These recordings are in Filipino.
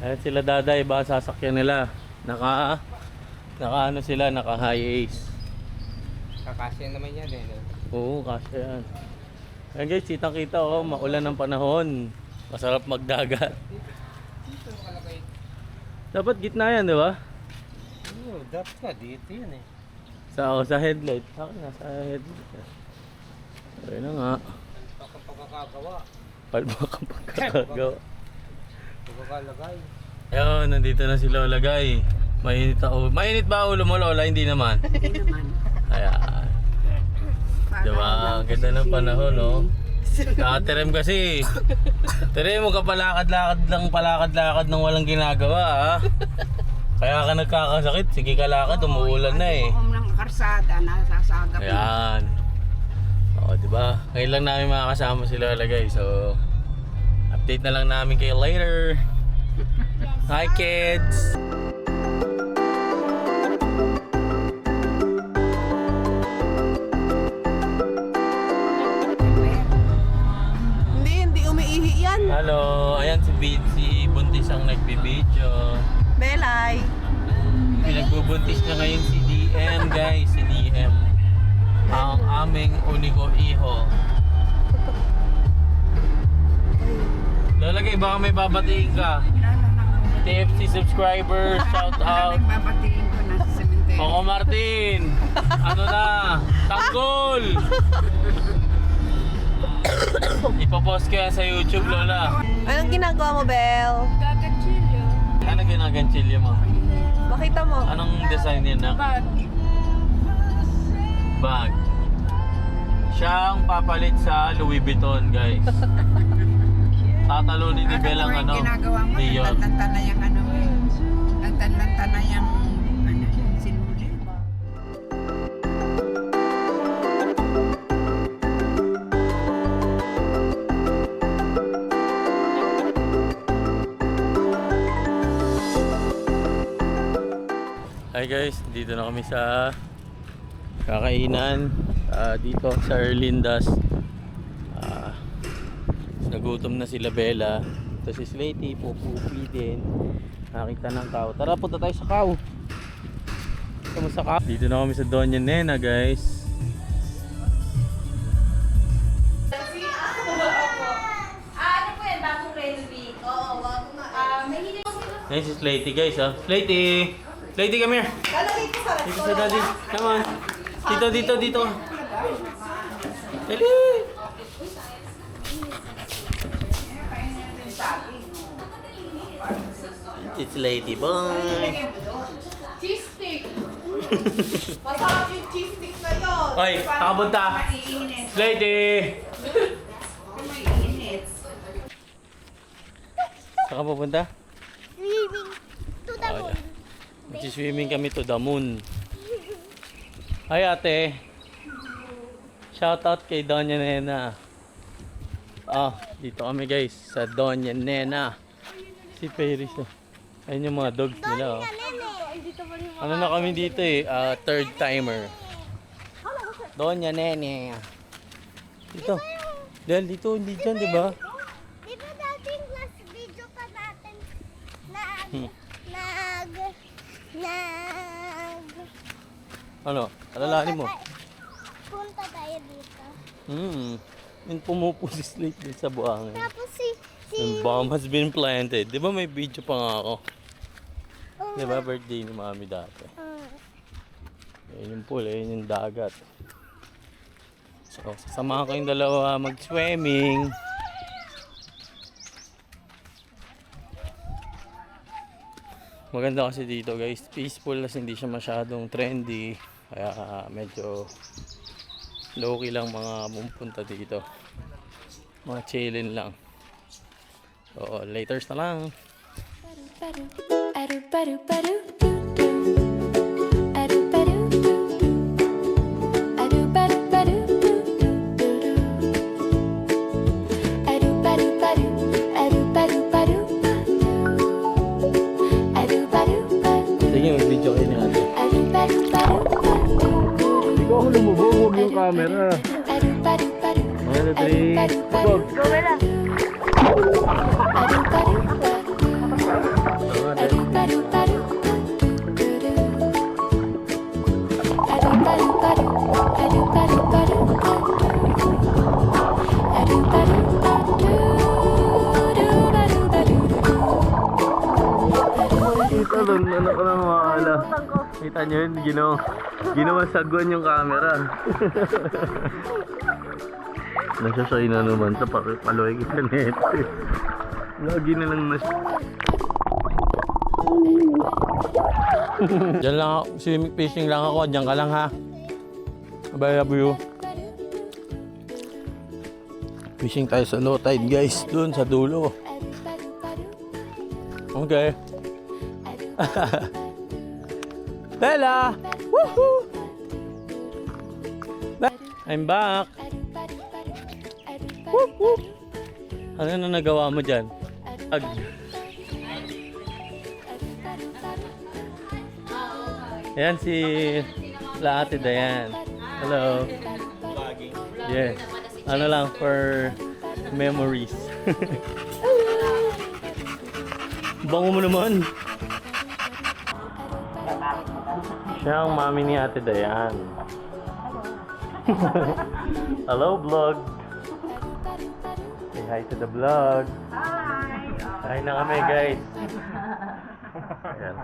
Ayan sila daday, baka sasakyan nila. Naka ano sila, naka high ace. Kakasya naman yan eh. No? Oo, kasya yan. Ayan guys, kitang kita oh, maulan ng panahon. Masarap magdagat. Dito nakalagay. Dapat gitna yan, di ba? Oo, dapat nga dito yan eh. Sa headlight. Nasa headlight. Ayun na nga. Baka pagkakagawa. Palbaka pagkakagawa. Pagkakalagay. Ayun, nandito na si Lola Guy. Mainit ako. Mainit ba ulo mo, Lola? Hindi naman. Hindi naman. Ayan. Diba? Ang ganda ng panahon, no? Nakatirem kasi. Tirem mo ka palakad-lakad ng walang ginagawa, ha? Kaya ka nagkakasakit. Sige ka lakad, umuulan na eh. Buong ng karsada, nasasagap. Ayan. O, diba? Ngayon lang namin makakasama si Lola Guy. So, update na lang namin kayo later. Hi, kids! Hindi umiihi yan. Hello! Ayan si Buntis ang nagbibideo. Belay. Pinagbubuntis niya ngayon si DM, guys. Si DM. Ang aming uniko iho. Lalagay, baka may babatiin ka. TFC subscribers, shout out. Babatiin ko na sa cemetery. Coco Martin! Ano na? Tanggol! Ipopost ko yan sa YouTube, Lola. Anong ginagawa mo, Bel? Ano ginaganchilyo mo? Makita mo. Anong design yan na? Bag. Siyang papalit sa Louis Vuitton, guys. Tatalunin ni Bel ang ano, ginagawa mo, Leon. nagtanta na yung ano eh. Nagtanta na yung ano, sinuli. Hi guys, dito na kami sa kakainan dito sa Erlindas. Nagutom na sila Bella. Ito si Slaty, pupupi din. Nakita ng cow. Tara, punta tayo sa cow. Punta mo sa cow. Dito na kami sa Doña Nena guys. Ano po yan? Bagong renovate? Oo, bagong may hindi mo sila. Ayan si Slaty guys ha. Slaty! Slaty, come here. Lalagay ko sa Dito sa daddy. Come on. Dito. Dali. It's Lady Boy. cheese stick. Masarap yung cheese stick na yun. Oy, nakabunta. Lady. Saan ka pupunta? Swimming to the moon. Mag-swimming kami to the moon. Hi ate. Shoutout kay Doña Nena. Dito kami guys sa Doña Nena. Si Paris. Ayun yung mga dogs nila. Ano na kami dito eh, third timer. Doña Nene. Dito. Dahil dito, hindi dyan, di ba? Di ba dating last video pa natin Ano? Alalahanin mo. punta tayo dito. Yung pumupo si Slate din sa buhangin. Tapos The bomb has been planted. Di ba may video pa nga ako? Oh, Di ba birthday ni Mami dati? Ayun yung pool, ayun yung dagat. So, sasamahan ko yung dalawa mag-swimming. Maganda kasi dito guys, peaceful kasi hindi siya masyadong trendy. Kaya medyo low-key lang mga pumunta dito. Mga chillin lang. So, laters na lang. Sige, mag-video kayo ni ate. Hindi ko ako lumubog yung camera. 1, 2, 3, Kita doon, ano ko lang maala. Kita nyo yun, ginawa sagwan yung camera. Nasasay na naman sa paloy kita net. Lagi na lang Diyan lang ako, swimming fishing lang ako, diyan ka lang ha. Bye, love you. Fishing tayo sa low tide guys, dun sa dulo. Okay. Bella! Woohoo! I'm back! Woo-hoo! Ano na nagawa mo dyan? Ayan si Ate Dayan. Hello. Yes. Ano lang for memories. Bango mo naman. Siya ang mami ni Ate Dayan. Hello vlog. Say hi to the vlog. Hi. Hi na kami guys. Ayan.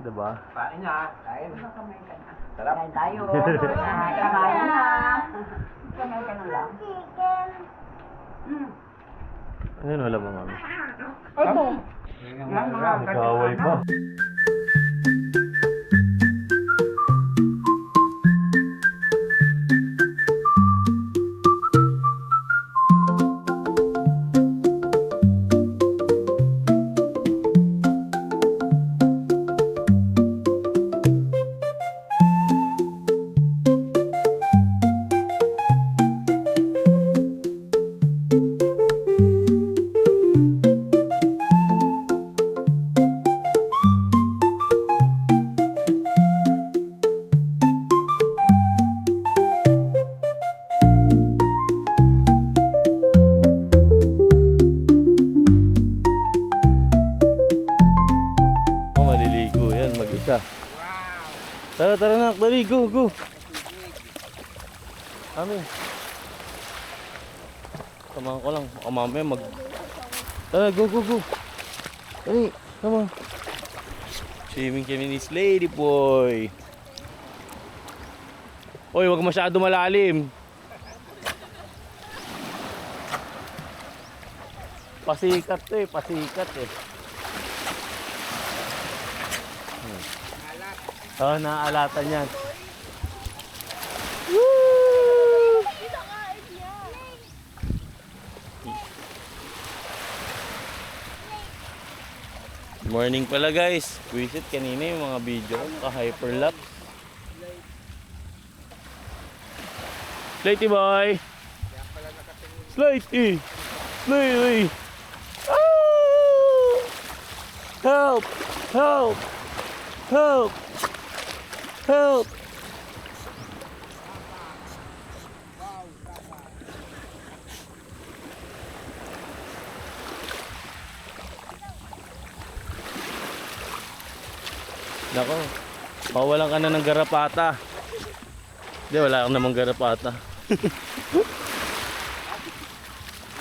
Diba? Kain na. Kain. Sarap. Kain tayo. Kain na. Kamay ka na lang. Chicken. Ano yun wala mo mami? Ito. Nag-away pa. Tara, tara na, dali, go, go. Amin. Samahan ko lang, baka mamaya Tara, go, go, go. Dali, come on. Swimming kami ni Lady Boy. Oy, wag masyado malalim. Pasikat to eh, pasikat eh. Oh, naaalatan yan. Woo! Morning pala guys. Visit kanina yung mga video ka-hyperlapse. Slatey boy! Slatey! Slatey! Ah! Help! Help! Help! Help! Nako, mawalan ka na ng garapata. Hindi, wala kang namang garapata.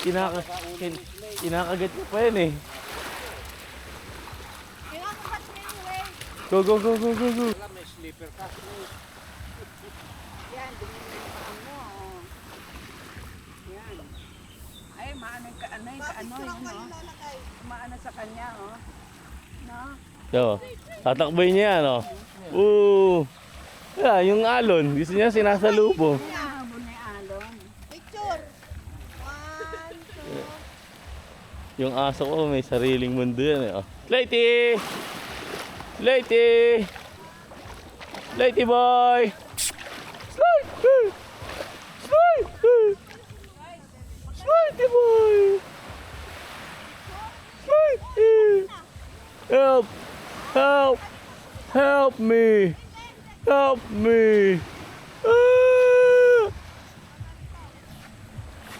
Kinakagat ko pa yan eh. Go, go, go, go, go, go. May slipper ka. Yan, dinilin mo. Yan. Ay, maano ka, ano yun, no? Maano sa kanya, oh. No? So, tatakbay niya, no? Oo. Yeah, yung alon. Gusto niya sinasalubong. Hinahabol ni Alon. Picture. 1, 2. Yung aso ko may sariling mundo yan, eh. Oh. Slatey! Slatey! Slatey boy! Slatey! Slatey! Slatey boy! Slatey! Help! Help! Help me! Help me! Ah!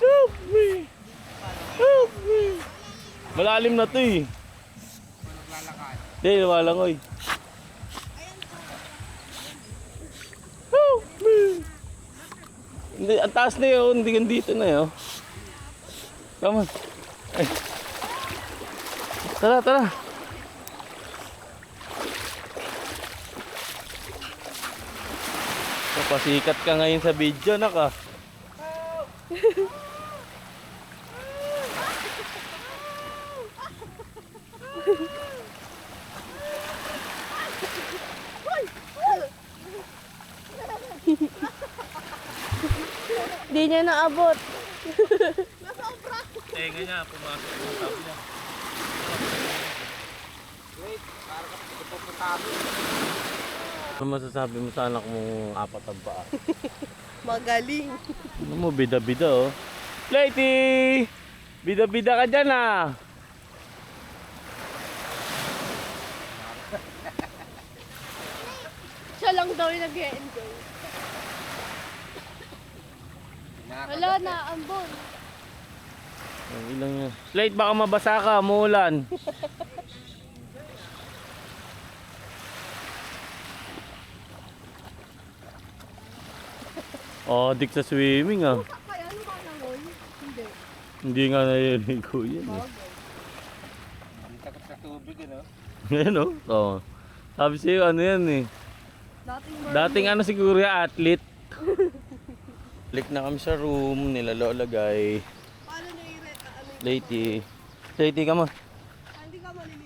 Help me! Help me! Malalim na to eh. lumalakad. Hindi, lumalangoy. Woo! Hindi, ang taas na yun. Hindi gan dito na yun. Come on. Ay. Tara, tara. Napasikat ka ngayon sa video, naka. Di niya naabot. Tenga niya, pumasok yung sabi niya. Wait, para ka pupuntahan. Ano masasabi mo sa anak mong apat ang paa? Magaling. Ano mo, bida-bida oh. Lady! Bida-bida ka dyan ah! Siya lang daw yung nag-e-enjoy. Wala na, ambon. Ang ilang yan. Slate, baka mabasa ka, muulan. Oh, dik sa swimming ah. Kaya ano ba nangoy? Hindi. Hindi nga naliligo yan eh. Hindi takot sa tubig, ano? Ayan oh. Oh. Sabi sa'yo, ano yan eh. Dating ano siguro yung athlete. Balik na kami sa room nila Lola Guy. Paano na i-rate? Ano Lady. Lady ka mo. hindi ka maliligo?